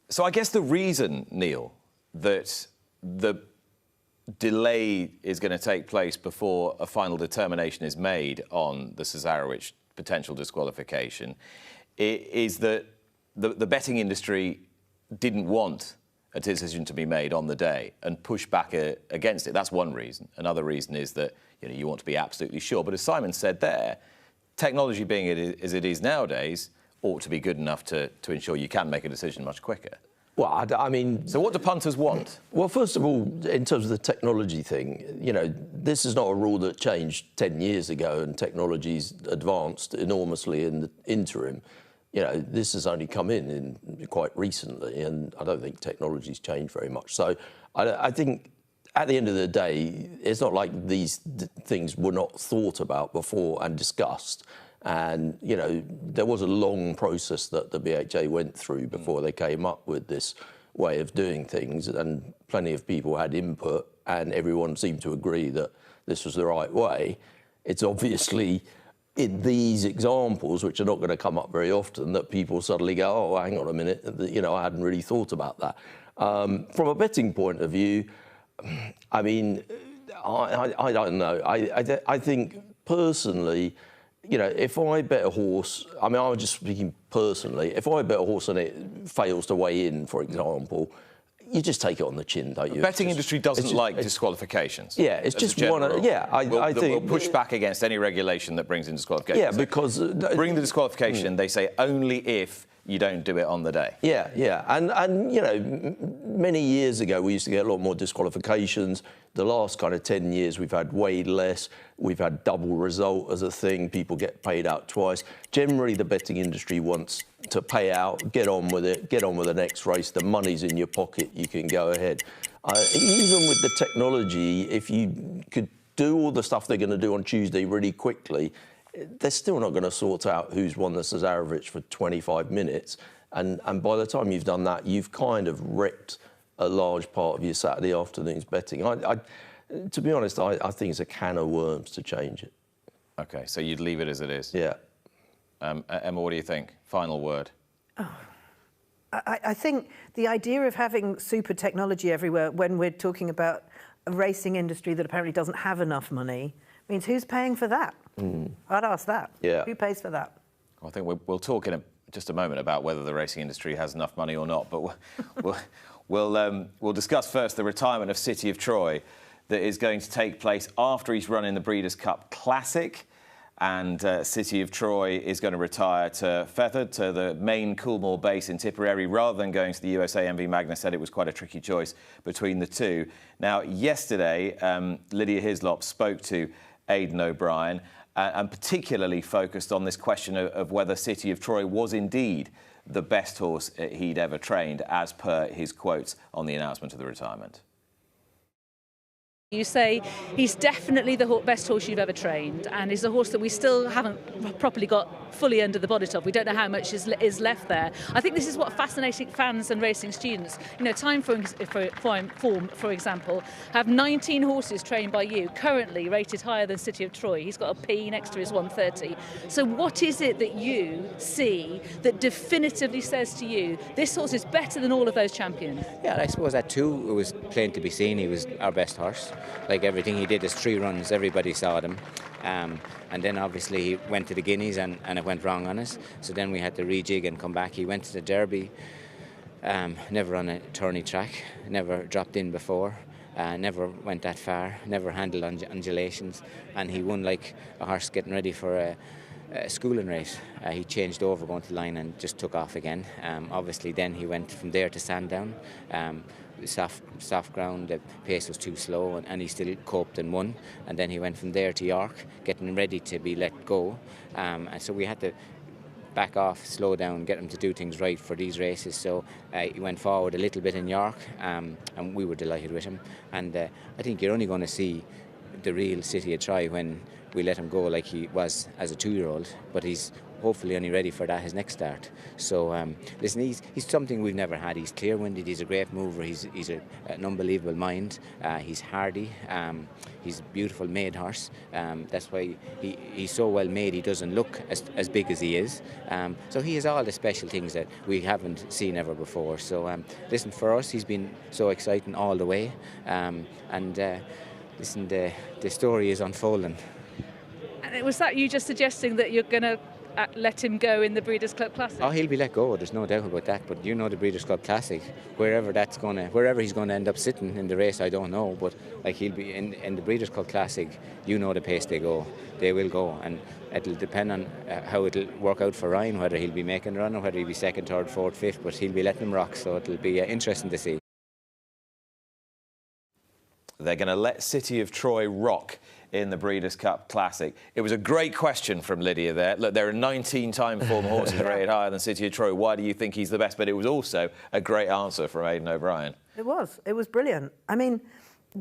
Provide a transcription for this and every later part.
So I guess the reason, Neil, that the delay is going to take place before a final determination is made on the Cesarewitch potential disqualification is that the betting industry didn't want a decision to be made on the day and push back against it. That's one reason. Another reason is that you want to be absolutely sure. But as Simon said there, technology being as it is nowadays ought to be good enough to ensure you can make a decision much quicker. Well, I mean... So what do punters want? Well, first of all, in terms of the technology thing, this is not a rule that changed 10 years ago and technology's advanced enormously in the interim. This has only come in quite recently, and I don't think technology's changed very much. So I think at the end of the day, it's not like these things were not thought about before and discussed. And, there was a long process that the BHA went through before they came up with this way of doing things, and plenty of people had input, and everyone seemed to agree that this was the right way. It's obviously in these examples, which are not going to come up very often, that people suddenly go, oh, hang on a minute, I hadn't really thought about that. From a betting point of view, I mean, I don't know. I think personally, if I bet a horse, I mean, I was just speaking personally, if I bet a horse and it fails to weigh in, for example, you just take it on the chin, don't you? The betting industry doesn't like disqualifications. Yeah, it's just one. I think we'll push back against any regulation that brings in disqualification. Yeah, because bring the disqualification. They say only if you don't do it on the day. Yeah, and many years ago we used to get a lot more disqualifications. The last kind of 10 years we've had way less. We've had double result as a thing. People get paid out twice. Generally, the betting industry wants to pay out, get on with it, get on with the next race. The money's in your pocket. You can go ahead. Even with the technology, if you could do all the stuff they're going to do on Tuesday really quickly, they're still not going to sort out who's won the Cesarewitch for 25 minutes. And by the time you've done that, you've kind of wrecked a large part of your Saturday afternoon's betting. To be honest, I think it's a can of worms to change it. OK, so you'd leave it as it is? Yeah. Emma, what do you think? Final word. Oh. I think the idea of having super technology everywhere when we're talking about a racing industry that apparently doesn't have enough money means who's paying for that? I'd ask that. Yeah. Who pays for that? Well, I think we'll talk in just a moment about whether the racing industry has enough money or not, but we'll discuss first the retirement of City of Troy that is going to take place after he's run in the Breeders' Cup Classic. And City of Troy is going to retire to Fethard, to the main Coolmore base in Tipperary, rather than going to the USA. MV Magna said it was quite a tricky choice between the two. Now, yesterday, Lydia Hislop spoke to Aidan O'Brien and particularly focused on this question of whether City of Troy was indeed the best horse he'd ever trained, as per his quotes on the announcement of the retirement. You say he's definitely the best horse you've ever trained, and he's a horse that we still haven't properly got fully under the bonnet of. We don't know how much is left there. I think this is what fascinating fans and racing students. Time Form, for example, have 19 horses trained by you, currently rated higher than City of Troy. He's got a P next to his 130. So what is it that you see that definitively says to you, this horse is better than all of those champions? Yeah, I suppose that too, it was plain to be seen. He was our best horse. Like everything he did, his 3 runs, everybody saw them. And then obviously he went to the Guineas and it went wrong on us. So then we had to rejig and come back. He went to the Derby, never on a tourney track, never dropped in before, never went that far, never handled undulations. And he won like a horse getting ready for a schooling race. He changed over going to the line and just took off again. Obviously then he went from there to Sandown. Soft ground, the pace was too slow, and he still coped and won. And then he went from there to York, getting ready to be let go. And so we had to back off, slow down, get him to do things right for these races. So he went forward a little bit in York, and we were delighted with him. And I think you're only going to see the real City of Troy when we let him go like he was as a 2-year-old. But he's hopefully only ready for that his next start. So listen, he's something we've never had. He's clear-winded, he's a great mover, he's an unbelievable mind, he's hardy, he's a beautiful made horse. That's why he's so well made, he doesn't look as big as he is. So he has all the special things that we haven't seen ever before. So listen, for us, he's been so exciting all the way. Listen, the story is unfolding. And was that you just suggesting that you're going to let him go in the Breeders' Club Classic? Oh, he'll be let go. There's no doubt about that. But you know the Breeders' Club Classic, wherever he's going to end up sitting in the race, I don't know. But like he'll be in the Breeders' Club Classic. You know the pace they go. They will go, and it'll depend on how it'll work out for Ryan, whether he'll be making a run or whether he'll be second, third, fourth, fifth. But he'll be letting them rock. So it'll be interesting to see. They're going to let City of Troy rock in the Breeders' Cup Classic. It was a great question from Lydia there. Look, there are 19-time form horses rated higher than City of Troy. Why do you think he's the best? But it was also a great answer from Aidan O'Brien. It was. It was brilliant. I mean,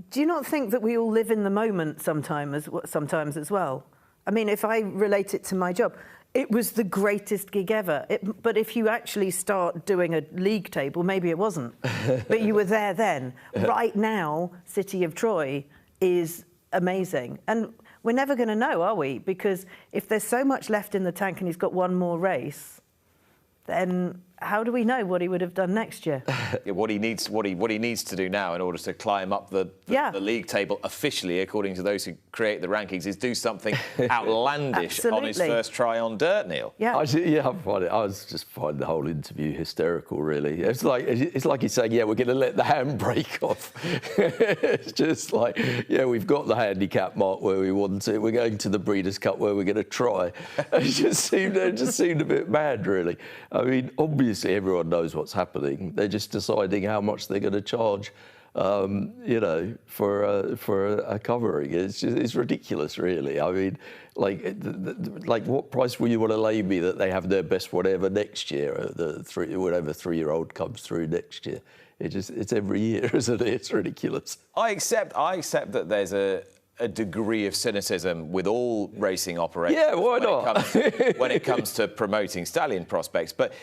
do you not think that we all live in the moment sometimes as well? I mean, if I relate it to my job, it was the greatest gig ever. But if you actually start doing a league table, maybe it wasn't. But you were there then. Right now, City of Troy is amazing. And we're never going to know, are we? Because if there's so much left in the tank and he's got one more race, then how do we know what he would have done next year? Yeah, what he needs to do now in order to climb up the league table officially, according to those who create the rankings, is do something outlandish on his first try on dirt, Neil. Yeah, I find it. I was just finding the whole interview hysterical. Really, it's like he's saying, "Yeah, we're going to let the handbrake off." It's just like, "Yeah, we've got the handicap mark where we want it. We're going to the Breeders' Cup where we're going to try." It just seemed a bit mad, really. I mean, obviously everyone knows what's happening. They're just deciding how much they're going to charge, for a covering. It's ridiculous, really. I mean, like what price will you want to lay me that they have their best whatever next year? Whatever 3-year-old comes through next year. It's every year, isn't it? It's ridiculous. I accept that there's a degree of cynicism with all racing operators. Yeah, why not? When it comes to promoting stallion prospects, but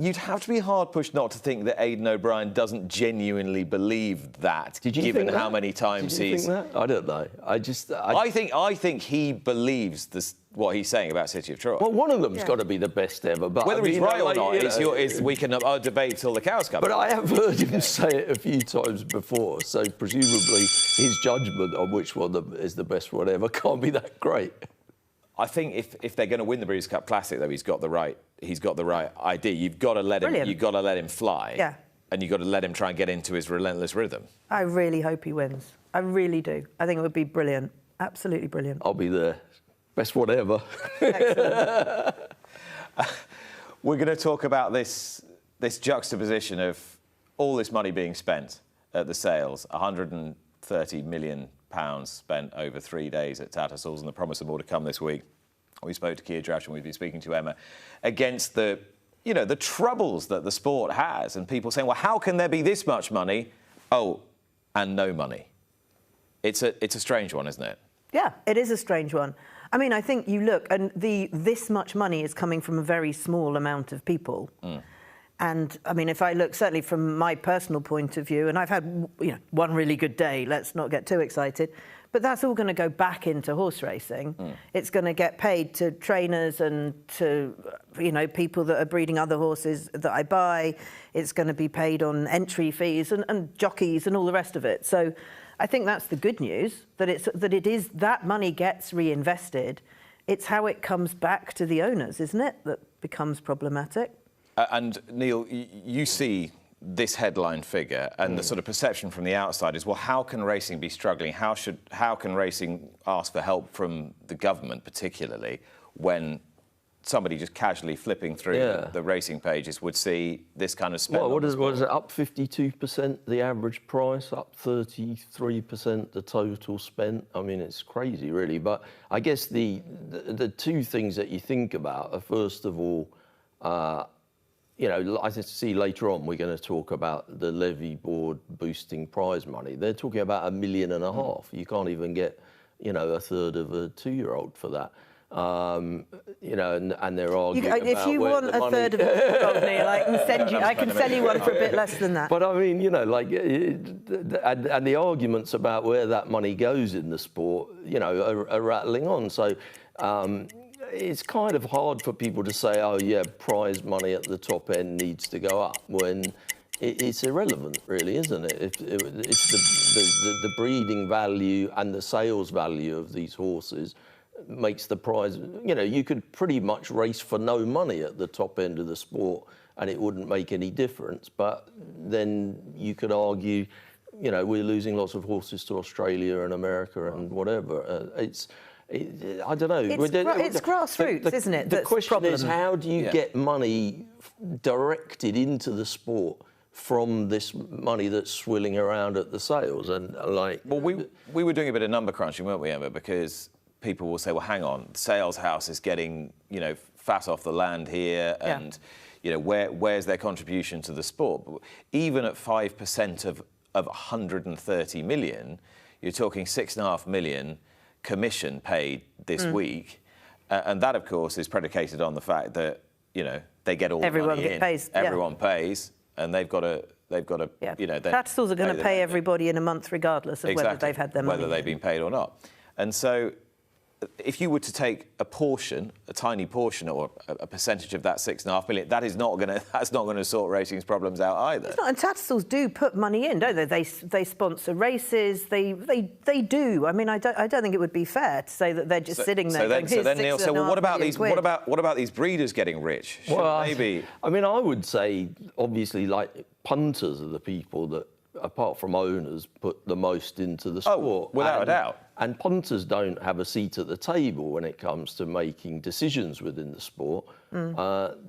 you'd have to be hard pushed not to think that Aidan O'Brien doesn't genuinely believe that, given how many times he's. Think that? I don't know. I think he believes what he's saying about City of Troy. Well, one of them's got to be the best ever. But whether he's right or not, we can debate till the cows come. But I have heard him say it a few times before, so presumably his judgment on which one is the best one ever can't be that great. I think if they're going to win the Breeders' Cup Classic, though, he's got the right idea. You've got to let him fly. Yeah. And you've got to let him try and get into his relentless rhythm. I really hope he wins. I really do. I think it would be brilliant. Absolutely brilliant. I'll be there. Best one ever. Excellent. We're going to talk about this juxtaposition of all this money being spent at the sales, £130 million spent over 3 days at Tattersalls, and the promise of more to come this week. We spoke to Keir Drash and we've been speaking to Emma against the troubles that the sport has, and people saying, well, how can there be this much money? Oh, and no money. It's a strange one, isn't it? Yeah, it is a strange one. I mean, I think you look, and this much money is coming from a very small amount of people. Mm. And, I mean, if I look, certainly from my personal point of view, and I've had, one really good day, let's not get too excited, but that's all going to go back into horse racing. Mm. It's going to get paid to trainers and to, people that are breeding other horses that I buy. It's going to be paid on entry fees and jockeys and all the rest of it. So I think that's the good news, that money gets reinvested. It's how it comes back to the owners, isn't it, that becomes problematic. And Neil, you see this headline figure, and the sort of perception from the outside is, well, how can racing be struggling? How can racing ask for help from the government, particularly when somebody just casually flipping through the racing pages would see this kind of spend? Well, what is it? Up 52% the average price, up 33% the total spent. I mean, it's crazy, really. But I guess the two things that you think about are, first of all, I see later on we're going to talk about the levy board boosting prize money. They're talking about £1.5 million. You can't even get, a third of a 2-year-old for that. You know, and they're arguing about if you where want the a money... third of the gold, Neil, I can sell you one for a bit less than that. But I mean, you know, like, and the arguments about where that money goes in the sport, you know, are rattling on. So it's kind of hard for people to say, oh yeah, prize money at the top end needs to go up, when it's irrelevant, really, isn't it? It's the breeding value and the sales value of these horses makes the prize. You know, you could pretty much race for no money at the top end of the sport and it wouldn't make any difference. But then you could argue, you know, we're losing lots of horses to Australia and America and whatever. I don't know. It's grassroots, isn't it? The question is, how do you get money directed into the sport from this money that's swilling around at the sales? And like, well, we were doing a bit of number crunching, weren't we, Emma? Because people will say, well, hang on, Sales House is getting, you know, fat off the land here, and you know, where's their contribution to the sport? But even at 5% of 130 million, you're talking 6.5 million commission paid this week, and that, of course, is predicated on the fact that, you know, they get all the money in. Everyone pays, and they've got to. You know, Tattersalls are going to pay everybody in a month, regardless of whether they've had their money. Whether they've been paid or not, and so. If you were to take a portion, a tiny portion, or a percentage of that 6.5 million, that's not going to sort racing's problems out either. It's not, and Tattersalls do put money in, don't they? They sponsor races. They do. I mean, I don't think it would be fair to say that they're just sitting there. So then Neil, what about these breeders getting rich? Well, maybe. I mean, I would say obviously, like, punters are the people that, apart from owners, put the most into the sport. Oh, without a doubt. And punters don't have a seat at the table when it comes to making decisions within the sport.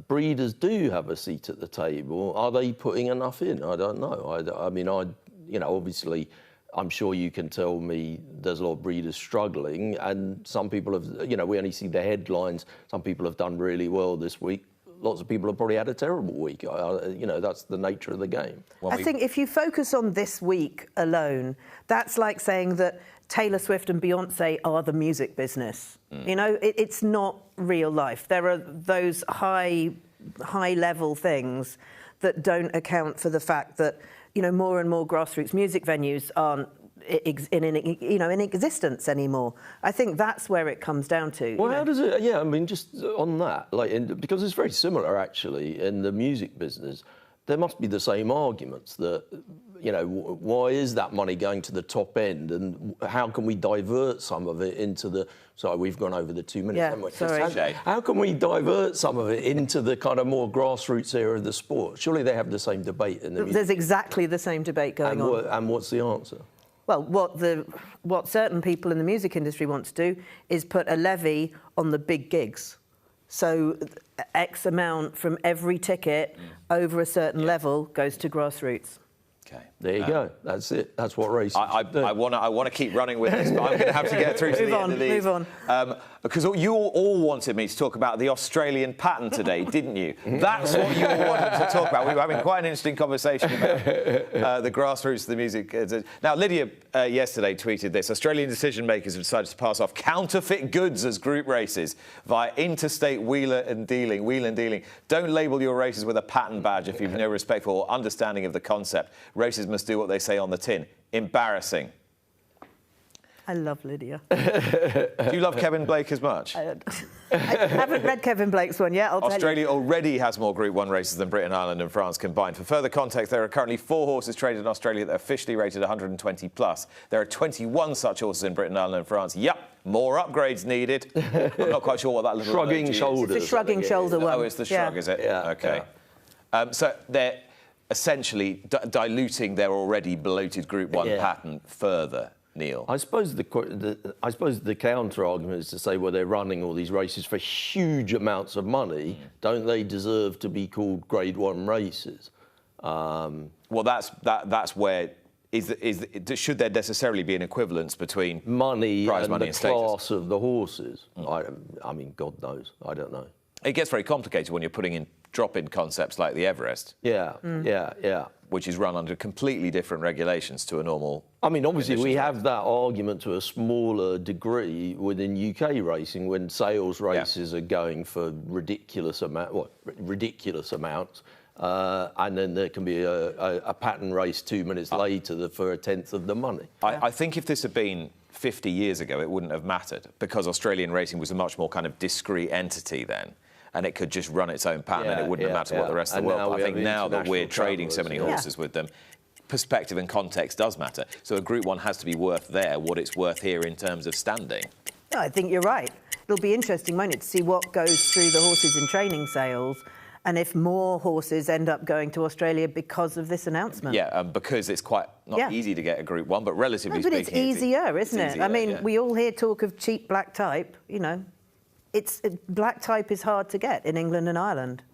Breeders do have a seat at the table. Are they putting enough in? I don't know. I mean, you know, obviously, I'm sure you can tell me there's a lot of breeders struggling, and some people have, you know, we only see the headlines. Some people have done really well this week. Lots of people have probably had a terrible week. You know, that's the nature of the game. I think if you focus on this week alone, that's like saying that Taylor Swift and Beyonce are the music business. You know, it's not real life. There are those high-level things that don't account for the fact that, you know, more and more grassroots music venues aren't in existence anymore. I think that's where it comes down to. Well, how does it? Yeah, I mean, just on that, like, because it's very similar actually in the music business. There must be the same arguments that, you know, why is that money going to the top end, and how can we divert some of it into the? Sorry, we've gone over the 2 minutes. Haven't we? Sorry. How can we divert some of it into the kind of more grassroots area of the sport? Surely they have the same debate in the music. There's exactly the same debate going on. And what's the answer? Well, what certain people in the music industry want to do is put a levy on the big gigs. So X amount from every ticket over a certain level goes to grassroots. Okay. There you go. That's it. That's what racing. I want to keep running with this, but I'm going to have to get through to the end of these. Move on. Because you all wanted me to talk about the Australian pattern today, didn't you? That's what you all wanted to talk about. We were having quite an interesting conversation about the grassroots of the music. Now, Lydia yesterday tweeted this: Australian decision makers have decided to pass off counterfeit goods as group races via interstate wheeler and dealing. Don't label your races with a pattern badge if you've no respect for or understanding of the concept. Races must do what they say on the tin. Embarrassing. I love Lydia. Do you love Kevin Blake as much? I haven't read Kevin Blake's one yet, I'll tell you. Australia already has more Group 1 races than Britain, Ireland and France combined. For further context, there are currently 4 horses traded in Australia that are officially rated 120 plus. There are 21 such horses in Britain, Ireland and France. Yep, more upgrades needed. I'm not quite sure what that little shrugging shoulders. It's a shrugging shoulder one. Oh, it's the shrug, is it? Yeah. Okay. Yeah. So they're essentially diluting their already bloated Group 1 pattern further. Neil, I suppose the counter argument is to say, well, they're running all these races for huge amounts of money. Don't they deserve to be called Grade 1 races? Well, that's where should there necessarily be an equivalence between money prize and money the and class status? of the horses? I mean, God knows. I don't know. It gets very complicated when you're putting in drop-in concepts like the Everest. Yeah, yeah. Which is run under completely different regulations to a normal. I mean, obviously, we race. have that argument to a smaller degree within UK racing when sales races are going for ridiculous amounts, and then there can be a pattern race 2 minutes later for a tenth of the money. I think if this had been 50 years ago, it wouldn't have mattered because Australian racing was a much more kind of discrete entity then. And it could just run its own pattern and it wouldn't have mattered what the rest of the world. But I think now that we're trading so many horses with them, perspective and context does matter. So a Group 1 has to be worth there what it's worth here in terms of standing. No, I think you're right. It'll be interesting, won't it, to see what goes through the horses in training sales and if more horses end up going to Australia because of this announcement. Yeah, because it's quite not easy to get a Group 1, but relatively speaking... But it's easier, isn't it? Easier, I mean, we all hear talk of cheap black type, you know. Black type is hard to get in England and Ireland.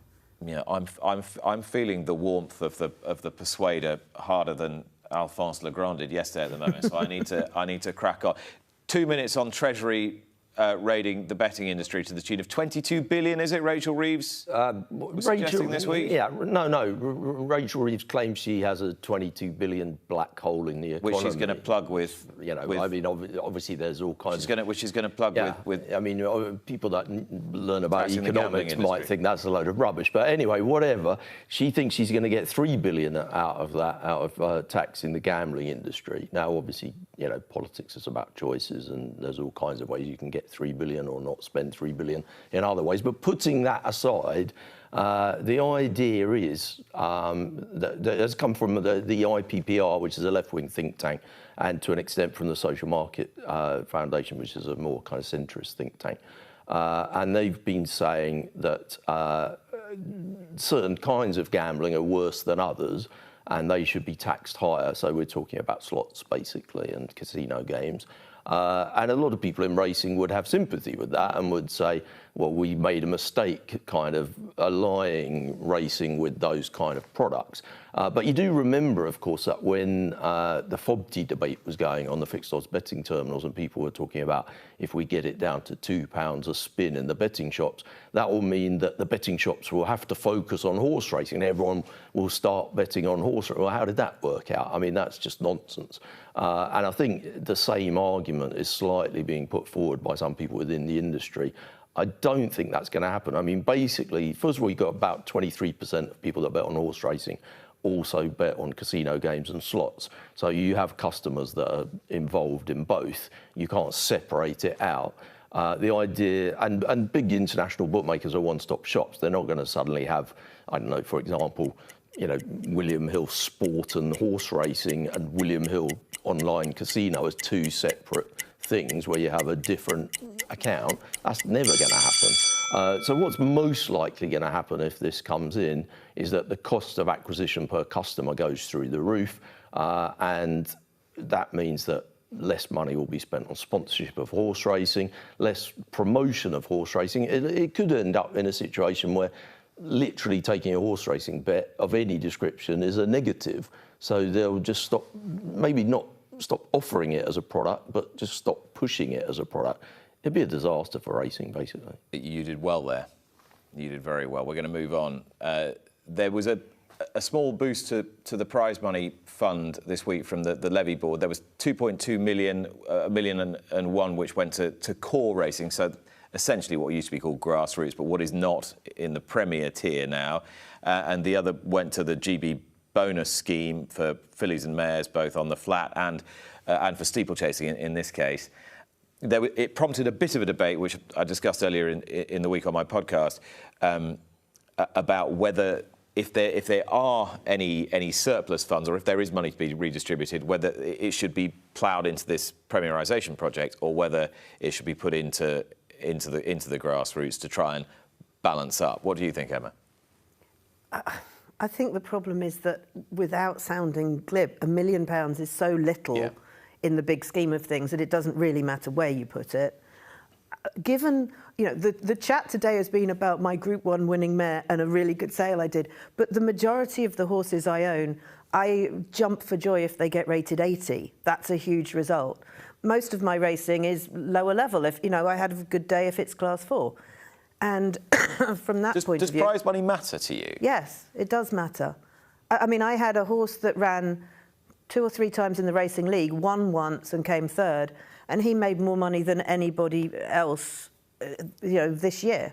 Yeah, I'm feeling the warmth of the Persuader harder than Alphonse Legrand did yesterday at the moment. So I need to crack on. 2 minutes on Treasury raiding the betting industry to the tune of 22 billion. Is it Rachel Reeves suggesting this week? Yeah, no. Rachel Reeves claims she has a 22 billion black hole in the economy, which she's going to plug with. You know, I mean, obviously there's all kinds. Which she's going to plug with. I mean, people that learn about economics might think that's a load of rubbish, but anyway, whatever. She thinks she's going to get 3 billion out of tax in the gambling industry. Now, obviously, you know, politics is about choices, and there's all kinds of ways you can get 3 billion or not spend 3 billion in other ways. But putting that aside, the idea is that has come from the IPPR, which is a left-wing think tank, and to an extent from the Social Market Foundation, which is a more kind of centrist think tank. And they've been saying that certain kinds of gambling are worse than others, and they should be taxed higher. So we're talking about slots, basically, and casino games. And a lot of people in racing would have sympathy with that and would say, well, we made a mistake kind of allying racing with those kind of products. But you do remember, of course, that when the FOBT debate was going on, the fixed odds betting terminals, and people were talking about if we get it down to £2 a spin in the betting shops, that will mean that the betting shops will have to focus on horse racing. Everyone will start betting on horse racing. Well, how did that work out? I mean, that's just nonsense. And I think the same argument is slightly being put forward by some people within the industry. I don't think that's going to happen. I mean, basically, first of all, you've got about 23% of people that bet on horse racing also bet on casino games and slots. So you have customers that are involved in both. You can't separate it out. The idea, and big international bookmakers are one-stop shops. They're not going to suddenly have, I don't know, for example, you know, William Hill Sport and horse racing and William Hill Online Casino as two separate things where you have a different account. That's never going to happen. So what's most likely going to happen if this comes in is that the cost of acquisition per customer goes through the roof, and that means that less money will be spent on sponsorship of horse racing, less promotion of horse racing. It could end up in a situation where literally taking a horse racing bet of any description is a negative. So they'll just stop, maybe not stop offering it as a product, but just stop pushing it as a product. It'd be a disaster for racing, basically. You did well there. You did very well. We're going to move on. There was a small boost to the prize money fund this week from the levy board. There was 2.2 million, $1 million and one which went to core racing. So essentially what used to be called grassroots, but what is not in the Premier tier now. And the other went to the GB bonus scheme for fillies and mares, both on the flat and for steeplechasing in this case. It prompted a bit of a debate, which I discussed earlier in the week on my podcast, about whether if there are any surplus funds, or if there is money to be redistributed, whether it should be ploughed into this premierisation project, or whether it should be put into the grassroots to try and balance up. What do you think, Emma? I think the problem is that, without sounding glib, £1 million is so little in the big scheme of things that it doesn't really matter where you put it. Given, you know, the chat today has been about my Group 1 winning mare and a really good sale I did, but the majority of the horses I own, I jump for joy if they get rated 80. That's a huge result. Most of my racing is lower level. If, you know, I had a good day if it's class 4. And from that point of view... Does prize money matter to you? Yes, it does matter. I mean, I had a horse that ran 2 or 3 times in the racing league, won once and came third, and he made more money than anybody else, this year.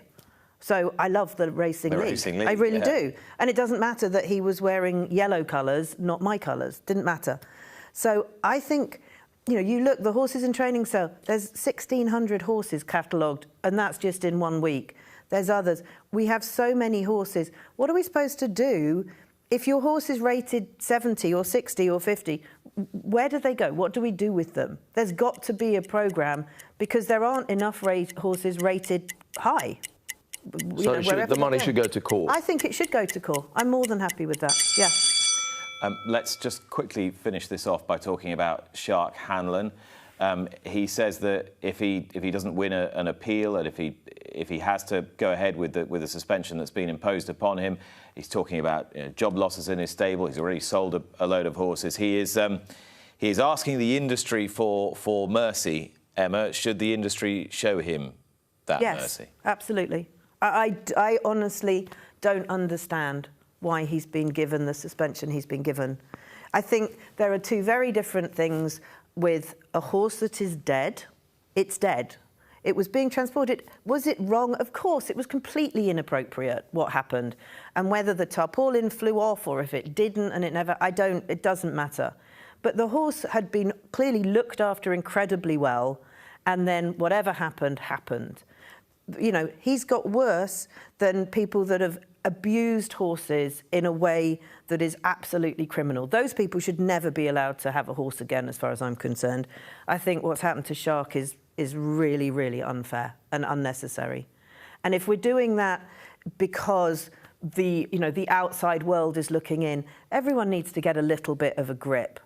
So I love the racing league. I really do. And it doesn't matter that he was wearing yellow colours, not my colours. Didn't matter. So I think, you look, the horses in training sale, there's 1,600 horses catalogued, and that's just in 1 week. There's others. We have so many horses. What are we supposed to do if your horse is rated 70 or 60 or 50? Where do they go? What do we do with them? There's got to be a programme, because there aren't enough horses rated high. So the money should go to court? I think it should go to court. I'm more than happy with that, yeah. Let's just quickly finish this off by talking about Shark Hanlon. He says that if he doesn't win an appeal, and if he has to go ahead with the suspension that's been imposed upon him, he's talking about job losses in his stable. He's already sold a load of horses. He is asking the industry for mercy. Emma, should the industry show him that mercy? Yes, absolutely. I honestly don't understand why he's been given the suspension he's been given. I think there are 2 very different things with a horse that is dead. It's dead. It was being transported. Was it wrong? Of course, it was completely inappropriate what happened. And whether the tarpaulin flew off or if it didn't and it doesn't matter. But the horse had been clearly looked after incredibly well, and then whatever happened, happened. He's got worse than people that have abused horses in a way that is absolutely criminal. Those people should never be allowed to have a horse again, as far as I'm concerned. I think what's happened to Shark is really, really unfair and unnecessary. And if we're doing that because the outside world is looking in, everyone needs to get a little bit of a grip,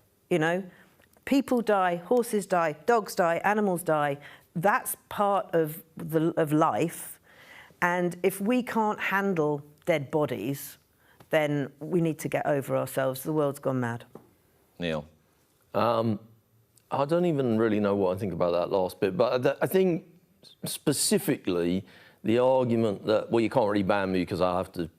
People die, horses die, dogs die, animals die. That's part of life. And if we can't handle dead bodies, then we need to get over ourselves. The world's gone mad. Neil? I don't even really know what I think about that last bit, but I think specifically the argument that, well, you can't really ban me because I have to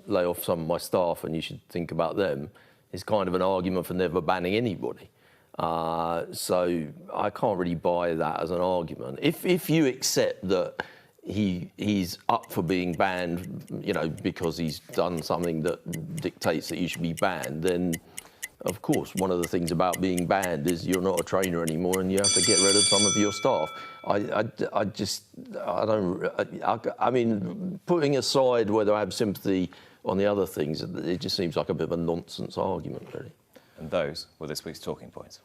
lay off some of my staff and you should think about them, is kind of an argument for never banning anybody. So I can't really buy that as an argument. If you accept that he's up for being banned, because he's done something that dictates that you should be banned, then of course one of the things about being banned is you're not a trainer anymore and you have to get rid of some of your staff. I mean, putting aside whether I have sympathy on the other things, it just seems like a bit of a nonsense argument, really. And those were this week's Talking Points.